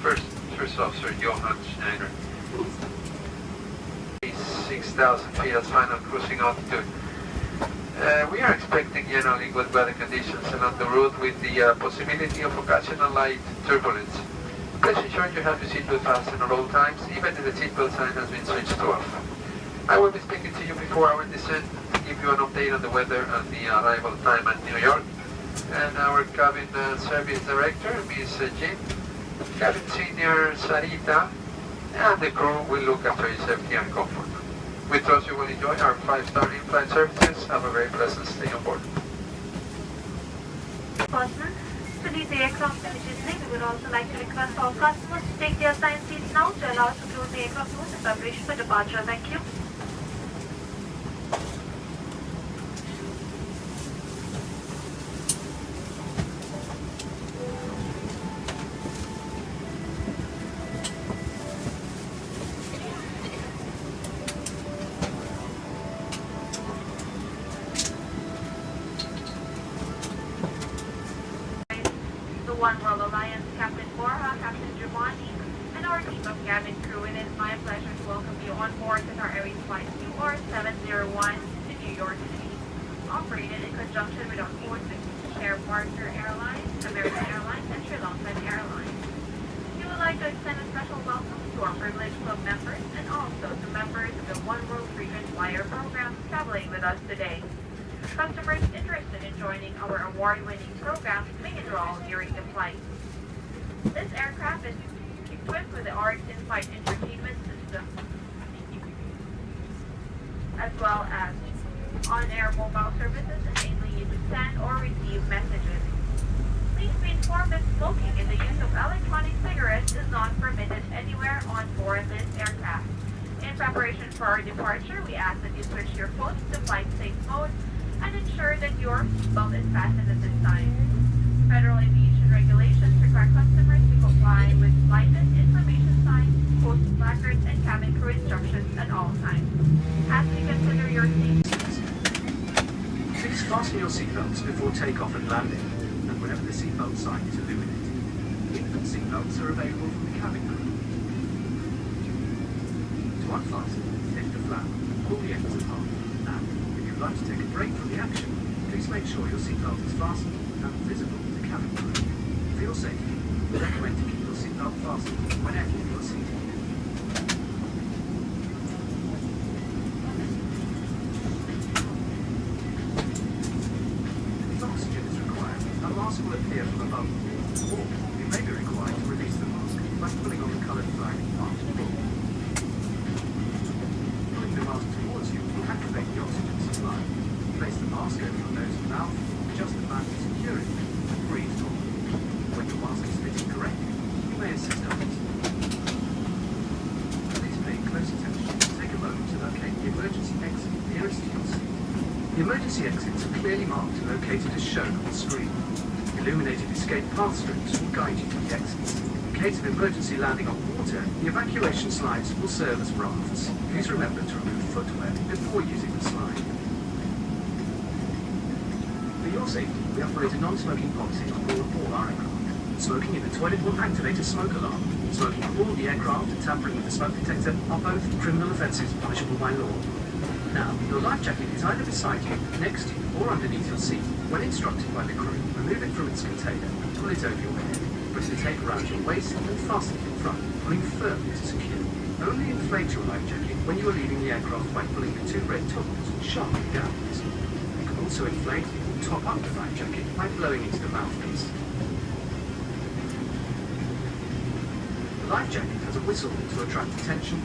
First Officer Johann Schneider. 6,000 feet at final cruising altitude. We are expecting generally good weather conditions along the route with the possibility of occasional light turbulence. Please ensure you have your seatbelt fastened at all times, even if the seatbelt sign has been switched off. I will be speaking to you before our descent to give you an update on the weather and the arrival time at New York. And our cabin service director, Ms. Jin, cabin senior Sarita, and the crew will look after your safety and comfort. We trust you will enjoy our 5-star in-flight services. Have a very pleasant stay on board. To leave the aircraft immediately, we would also like to request all customers to take their assigned seats now to allow us to close the aircraft doors in preparation for departure. Thank you. One World Alliance, Captain Borja, Captain Giovanni, and our team of cabin crew. It is my pleasure to welcome you on board Qatar Airways Flight UR701 to New York City. Operated in conjunction with our code-share partner airlines, American Airlines, and Sri Lankan Airlines. We would like to extend a special welcome to our privileged club members and also to members of the One World Frequent Flyer program traveling with us today. Customers interested in joining our award-winning program may enroll during the flight. This aircraft is equipped with the ARC in-flight entertainment system, as well as on-air mobile services enabling you to send or receive messages. Please be informed that smoking and the use of electronic cigarettes is not permitted anywhere on board this aircraft. In preparation for our departure, we ask that you switch your phones to flight safe mode and ensure that your seatbelt is fastened at this time. Federal aviation regulations require customers to comply with flight information signs, posted placards, and cabin crew instructions at all times. As we consider your safety, please fasten your seatbelts before takeoff and landing, and whenever the seatbelt sign is illuminated. Infant seatbelts are available from the cabin crew. To unfasten, lift the flap, pull the ends apart, and if you'd like to take a break from the action, please make sure your seatbelt is fastened and visible to the cabin crew. For your safety, we recommend to keep your seatbelt fastened whenever you are seated. If oxygen is required, a mask will appear from above, or you may be required to release the mask by pulling on the coloured flag after the ball. Pulling the mask towards you will activate the oxygen supply. Place the mask over your nose and mouth, adjust the band to secure it, and breathe normally. When your mask is fitting correctly, you may assist others. Please pay close attention and take a moment to locate the emergency exit nearest to your seat. The emergency exits are clearly marked and located as shown on the screen. Illuminated escape path strips will guide you to the exits. In case of emergency landing on water, the evacuation slides will serve as rafts. Please remember to remove footwear before using the slide. For your safety, we operate a non-smoking policy on board all our aircraft. Smoking in the toilet will activate a smoke alarm. Smoking on board the aircraft and tampering with the smoke detector are both criminal offences punishable by law. Now, your life jacket is either beside you, next to you, or underneath your seat. When instructed by the crew, remove it from its container and pull it over your head. Press the tape around your waist and fasten it in front, pulling firmly to secure. Only inflate your life jacket when you are leaving the aircraft by pulling the two red toggles sharply downwards. You can also inflate or top up the life jacket by blowing into the mouthpiece. The life jacket has a whistle to attract attention,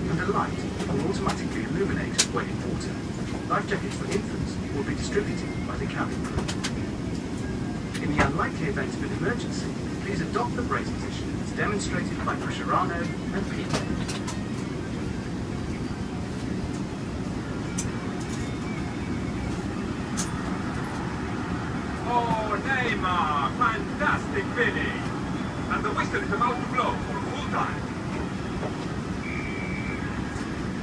and a light will automatically illuminate when in water. Life jackets for infants will be distributed by the cabin crew. In the unlikely event of an emergency, please adopt the brace position as demonstrated by Prescherano and Peter. Oh, Neymar! Fantastic finish! And the whistle is about to blow for full time.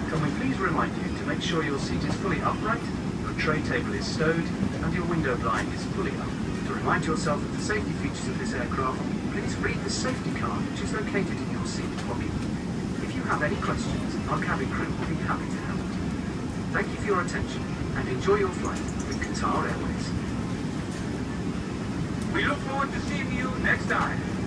Can we please remind you to make sure your seat is fully upright, your tray table is stowed, and your window blind is fully up. To remind remind yourself of the safety features of this aircraft, please read the safety card which is located in your seat pocket. If you have any questions, our cabin crew will be happy to help. Thank you for your attention and enjoy your flight with Qatar Airways. We look forward to seeing you next time.